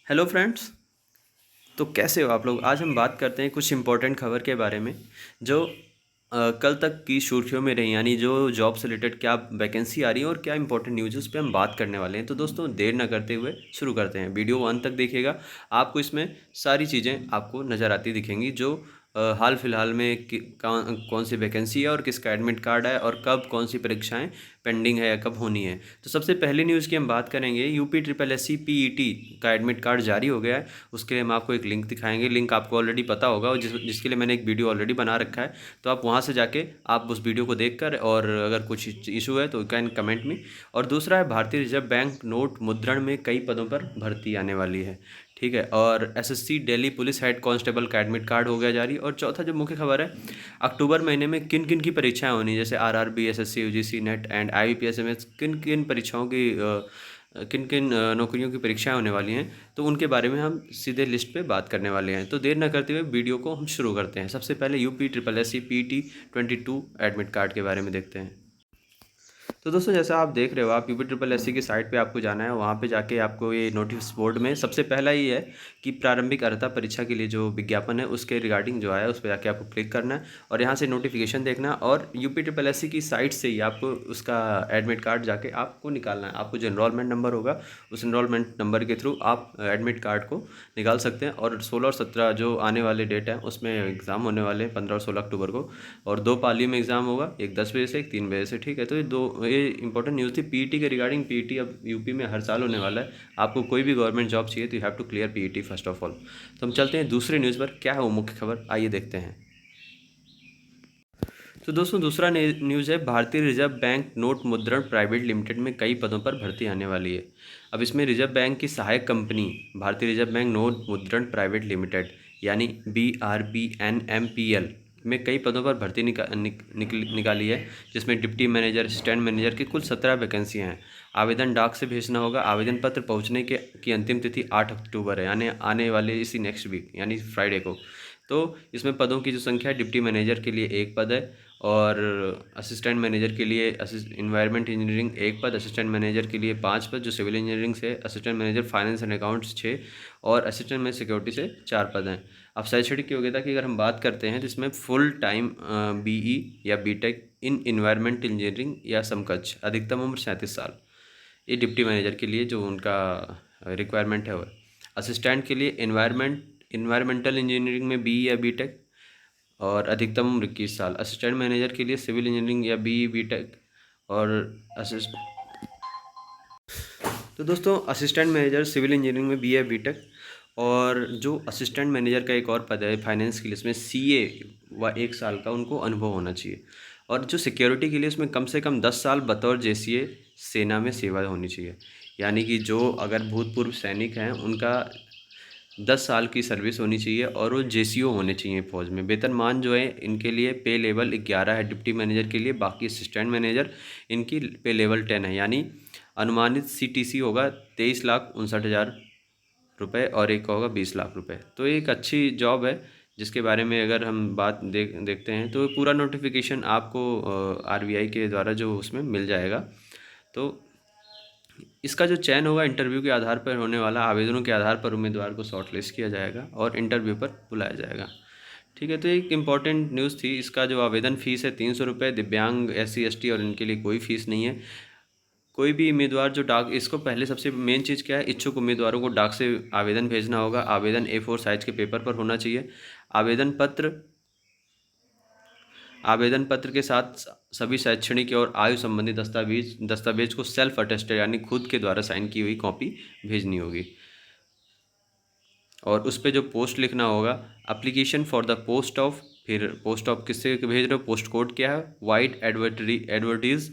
Hello friends. तो कैसे हो आप लोग। आज हम बात करते हैं कुछ इम्पोर्टेंट खबर के बारे में जो कल तक की सुर्खियों में रही, यानी जो जॉब से रिलेटेड क्या वैकेंसी आ रही है और क्या इंपॉर्टेंट न्यूज़ उस पर हम बात करने वाले हैं। तो दोस्तों देर ना करते हुए शुरू करते हैं। वीडियो को अंत तक देखिएगा, आपको इसमें सारी चीज़ें आपको नज़र आती दिखेंगी जो हाल फिलहाल में कौन सी वैकेंसी है और किसका एडमिट कार्ड है और कब कौन सी परीक्षाएं पेंडिंग है या कब होनी है। तो सबसे पहली न्यूज़ की हम बात करेंगे। UP triple S C PET का एडमिट कार्ड जारी हो गया है। उसके लिए हम आपको एक लिंक दिखाएंगे। लिंक आपको ऑलरेडी पता होगा और जिसके लिए मैंने एक वीडियो ऑलरेडी बना रखा है। तो आप वहाँ से जाके आप उस वीडियो को देखकर, और अगर कुछ इशू है तो कैन कमेंट में। और दूसरा है भारतीय रिजर्व बैंक नोट मुद्रण में कई पदों पर भर्ती आने वाली है। ठीक है। और SSC Delhi police head constable का एडमिट कार्ड हो गया जारी। और चौथा जो मुख्य खबर है, अक्टूबर महीने में किन किन की परीक्षाएं होनी, जैसे RRB, SSC, UGC net and IBPS, किन किन परीक्षाओं की किन किन नौकरियों की परीक्षाएं होने वाली हैं, तो उनके बारे में हम सीधे लिस्ट पे बात करने वाले हैं। तो देर न करते हुए वीडियो को हम शुरू करते हैं। सबसे पहले UP triple S C PET 22 admit card के बारे में देखते हैं। तो दोस्तों जैसा आप देख रहे हो, आप यूपी ट्रिपल एस सी की साइट पे आपको जाना है। वहाँ पे जाके आपको ये नोटिस बोर्ड में सबसे पहला ही है कि प्रारंभिक अर्हता परीक्षा के लिए जो विज्ञापन है उसके रिगार्डिंग जो है उस पर जाके आपको क्लिक करना है और यहाँ से नोटिफिकेशन देखना है। और यूपी ट्रिपल एस सी की साइट से ही आपको उसका एडमिट कार्ड जाके आपको निकालना है। आपको जो इनरोलमेंट नंबर होगा उस इनरोलमेंट नंबर के थ्रू आप एडमिट कार्ड को निकाल सकते हैं। और 16 और 17 जो आने वाले डेट है उसमें एग्ज़ाम होने वाले हैं, 15 और 16 अक्टूबर को। और दो पालियों में एग्ज़ाम होगा, एक 10 बजे से एक 3 बजे से। ठीक है। तो ये इंपॉर्टेंट न्यूज़ थी पीईटी के रिगार्डिंग। पीईटी अब यूपी में हर साल होने वाला है। आपको कोई भी गवर्नमेंट जॉब चाहिए तो you have to clear PET first of all. तो हम चलते हैं दूसरे न्यूज़ पर। क्या है वो मुख्य खबर, आइए देखते हैं। तो दोस्तों दूसरा न्यूज़ है, भारतीय रिजर्व बैंक नोट मुद्रण प्राइवेट लिमिटेड में कई पदों पर भर्ती आने वाली है। अब इसमें रिजर्व बैंक की सहायक कंपनी भारतीय रिजर्व बैंक नोट मुद्रण प्राइवेट लिमिटेड यानी BRBNMPL में कई पदों पर भर्ती निकाली है, जिसमें डिप्टी मैनेजर, असिस्टेंट मैनेजर की कुल 17 वैकेंसियाँ हैं। आवेदन डाक से भेजना होगा। आवेदन पत्र पहुंचने की अंतिम तिथि 8 अक्टूबर है, यानी आने वाले इसी नेक्स्ट वीक यानी फ्राइडे को। तो इसमें पदों की जो संख्या है, डिप्टी मैनेजर के लिए एक पद है और असिस्टेंट मैनेजर के लिए इन्वायरमेंट इंजीनियरिंग एक पद, असिस्टेंट मैनेजर के लिए 5 पद जो सिविल इंजीनियरिंग से, assistant manager finance and accounts 6 और असिस्टेंट मैनेजर सिक्योरिटी से 4 पद हैं। अब शैक्षणिक योग्यता की अगर हम बात करते हैं तो इसमें फुल टाइम BE या बीटेक इन इन्वायरमेंट इंजीनियरिंग या समकक्ष, अधिकतम उम्र 37 साल। ये डिप्टी मैनेजर के लिए जो उनका रिक्वायरमेंट है वो। असिस्टेंट के लिए इन्वायरमेंटल इंजीनियरिंग में BE या बीटेक और अधिकतम उम्र 21 साल। असिस्टेंट मैनेजर के लिए सिविल इंजीनियरिंग या BE बीटेक और असिस्ट तो दोस्तों असिस्टेंट मैनेजर सिविल इंजीनियरिंग में BE या बीटेक। और जो असिस्टेंट मैनेजर का एक और पद है फाइनेंस के लिए, इसमें CA व 1 साल का उनको अनुभव होना चाहिए। और जो सिक्योरिटी के लिए उसमें कम से कम 10 साल बतौर JCA सेना में सेवा होनी चाहिए। यानी कि जो अगर भूतपूर्व सैनिक हैं उनका 10 साल की सर्विस होनी चाहिए और वो JCO होने चाहिए फ़ौज में। वेतनमान जो है इनके लिए पे लेवल 11 है डिप्टी मैनेजर के लिए, बाकी असिस्टेंट मैनेजर इनकी पे लेवल 10 है। यानी अनुमानित CTC होगा 23,59,000 रुपये और एक का होगा 20 लाख रुपये। तो एक अच्छी जॉब है जिसके बारे में अगर हम बात देखते हैं तो पूरा नोटिफिकेशन आपको RBI के द्वारा जो उसमें मिल जाएगा। तो इसका जो चयन होगा इंटरव्यू के आधार पर होने वाला। आवेदनों के आधार पर उम्मीदवार को शॉर्टलिस्ट किया जाएगा और इंटरव्यू पर बुलाया जाएगा। ठीक है। तो एक इम्पॉर्टेंट न्यूज़ थी। इसका जो आवेदन फ़ीस है 300 रुपये। दिव्यांग, SC ST और इनके लिए कोई फ़ीस नहीं है। कोई भी उम्मीदवार जो डाक, इसको पहले सबसे मेन चीज़ क्या है, इच्छुक उम्मीदवारों को डाक से आवेदन भेजना होगा। आवेदन A4 साइज़ के पेपर पर होना चाहिए। आवेदन पत्र के साथ सभी शैक्षणिक और आयु संबंधी दस्तावेज को सेल्फ अटेस्टेड यानी खुद के द्वारा साइन की हुई कॉपी भेजनी होगी। और उस पर जो पोस्ट लिखना होगा, application for the post of, फिर पोस्ट ऑफ किससे भेज रहे हो, पोस्ट कोड क्या है, वाइट एडवर्टीज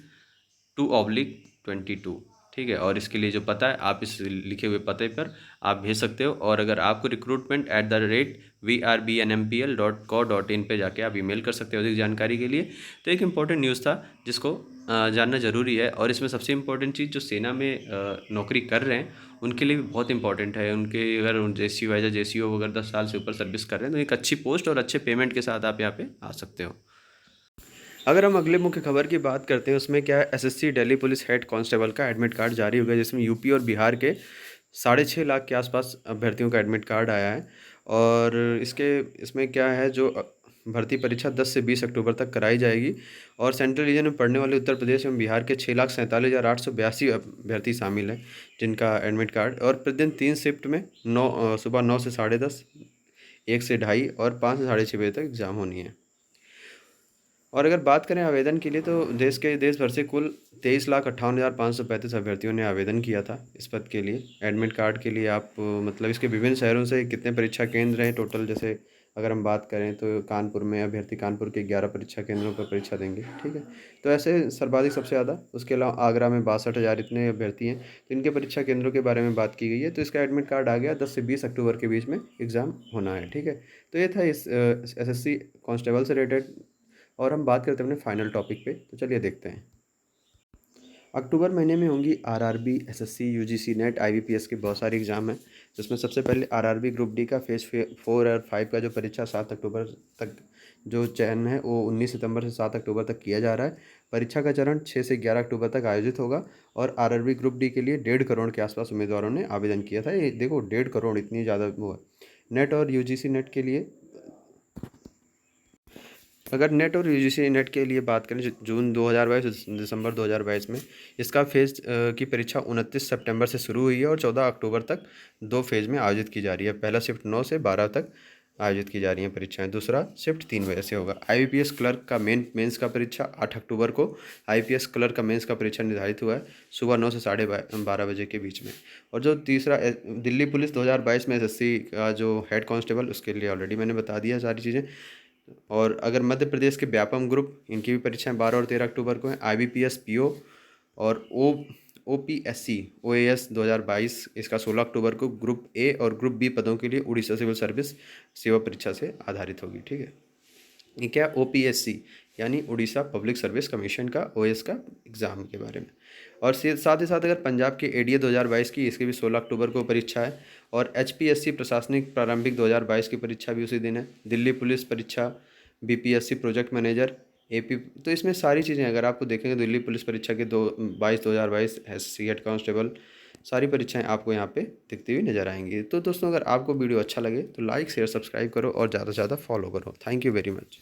2/22। ठीक है। और इसके लिए जो पता है आप इस लिखे हुए पते पर आप भेज सकते हो। और अगर आपको recruitment@VRBNMPL.co.in पे जाके आप ईमेल कर सकते हो अधिक जानकारी के लिए। तो एक इम्पॉर्टेंट न्यूज़ था जिसको जानना ज़रूरी है। और इसमें सबसे इम्पोर्टेंट चीज़ जो सेना में नौकरी कर रहे हैं उनके लिए भी बहुत इंपॉर्टेंट है। उनके अगर JCO एज JCO अगर 10 साल से ऊपर सर्विस कर रहे हैं तो एक अच्छी पोस्ट और अच्छे पेमेंट के साथ आप यहाँ पे आ सकते हो। अगर हम अगले मुख्य खबर की बात करते हैं उसमें क्या है, SSC Delhi police head constable का एडमिट कार्ड जारी हो गया, जिसमें यूपी और बिहार के 6.5 लाख के आसपास अभ्यर्थियों का एडमिट कार्ड आया है। और इसमें क्या है, जो भर्ती परीक्षा 10 से 20 अक्टूबर तक कराई जाएगी। और सेंट्रल रीजन में पढ़ने वाले उत्तर प्रदेश एवं बिहार के 6,47,882 अभ्यर्थी शामिल हैं, जिनका एडमिट कार्ड। और प्रतिदिन 3 शिफ्ट में सुबह 9 से 10:30, 1 से 2:30 और 5 से 6:30 बजे तक एग्ज़ाम होनी है। और अगर बात करें आवेदन के लिए, तो देश भर से कुल 23,58,535 अभ्यर्थियों ने आवेदन किया था इस पद के लिए। एडमिट कार्ड के लिए आप मतलब इसके विभिन्न शहरों से कितने परीक्षा केंद्र हैं टोटल, जैसे अगर हम बात करें तो कानपुर में अभ्यर्थी कानपुर के 11 परीक्षा केंद्रों पर परीक्षा देंगे, ठीक है। तो ऐसे सर्वाधिक सबसे ज़्यादा, उसके अलावा आगरा में 62,000 इतने अभ्यर्थी हैं। तो इनके परीक्षा केंद्रों के बारे में बात की गई है। तो इसका एडमिट कार्ड आ गया, 10 से 20 अक्टूबर के बीच में एग्ज़ाम होना है, ठीक है। तो ये था इस SSC कांस्टेबल से रिलेटेड। और हम बात करते हैं अपने फाइनल टॉपिक पे, तो चलिए देखते हैं। अक्टूबर महीने में होंगी RRB, SSC, UGC net, IBPS के बहुत सारे एग्जाम हैं। जिसमें सबसे पहले आरआरबी ग्रुप डी का फेज़ 4 और 5 का जो परीक्षा 7 अक्टूबर तक जो चयन है वो 19 सितंबर से 7 अक्टूबर तक किया जा रहा है। परीक्षा का चरण 6 से 11 अक्टूबर तक आयोजित होगा। और आरआरबी ग्रुप डी के लिए 1.5 करोड़ के आसपास उम्मीदवारों ने आवेदन किया था। ये देखो, 1.5 करोड़, इतनी ज़्यादा वो है। नेट और यूजीसी नेट के लिए, अगर नेट और यूजीसी नेट के लिए बात करें, जून 2022 दिसंबर 2022 में इसका फेज़ की परीक्षा 29 सितंबर से शुरू हुई है और 14 अक्टूबर तक 2 फेज़ में आयोजित की जा रही है। पहला शिफ्ट 9 से 12 तक आयोजित की जा रही हैं परीक्षाएं, दूसरा शिफ्ट 3 बजे से होगा। आईबीपीएस क्लर्क का मेंस का परीक्षा 8 अक्टूबर को आईपीएस क्लर्क का मेंस का परीक्षा निर्धारित हुआ है, सुबह 9 से 12:30 बजे के बीच में। और जो तीसरा दिल्ली पुलिस 2022 में एसएससी का जो हेड कांस्टेबल, उसके लिए ऑलरेडी मैंने बता दिया सारी चीज़ें। और अगर मध्य प्रदेश के व्यापम ग्रुप, इनकी भी परीक्षाएं 12 और 13 अक्टूबर को हैं। आईबीपीएस पीओ और ओपीएससी ओएएस 2022, इसका 16 अक्टूबर को ग्रुप ए और ग्रुप बी पदों के लिए उड़ीसा सिविल सर्विस सेवा परीक्षा से आधारित होगी, ठीक है। ये क्या, ओपीएससी यानी उड़ीसा पब्लिक सर्विस कमीशन का ओएस का एग्ज़ाम के बारे में। और साथ ही साथ अगर पंजाब के एडीए 2022 की, इसकी भी 16 अक्टूबर को परीक्षा है। और एचपीएससी प्रशासनिक प्रारंभिक 2022 की परीक्षा भी उसी दिन है। दिल्ली पुलिस परीक्षा, बीपीएससी प्रोजेक्ट मैनेजर, एपी। तो इसमें सारी चीज़ें अगर आपको देखेंगे, दिल्ली पुलिस परीक्षा के 2022 एससी हेड कांस्टेबल, सारी परीक्षाएं आपको यहाँ पे दिखती हुई नजर आएंगी। तो दोस्तों, अगर आपको वीडियो अच्छा लगे तो लाइक शेयर सब्सक्राइब करो और ज़्यादा से ज़्यादा फॉलो करो। Thank you very much.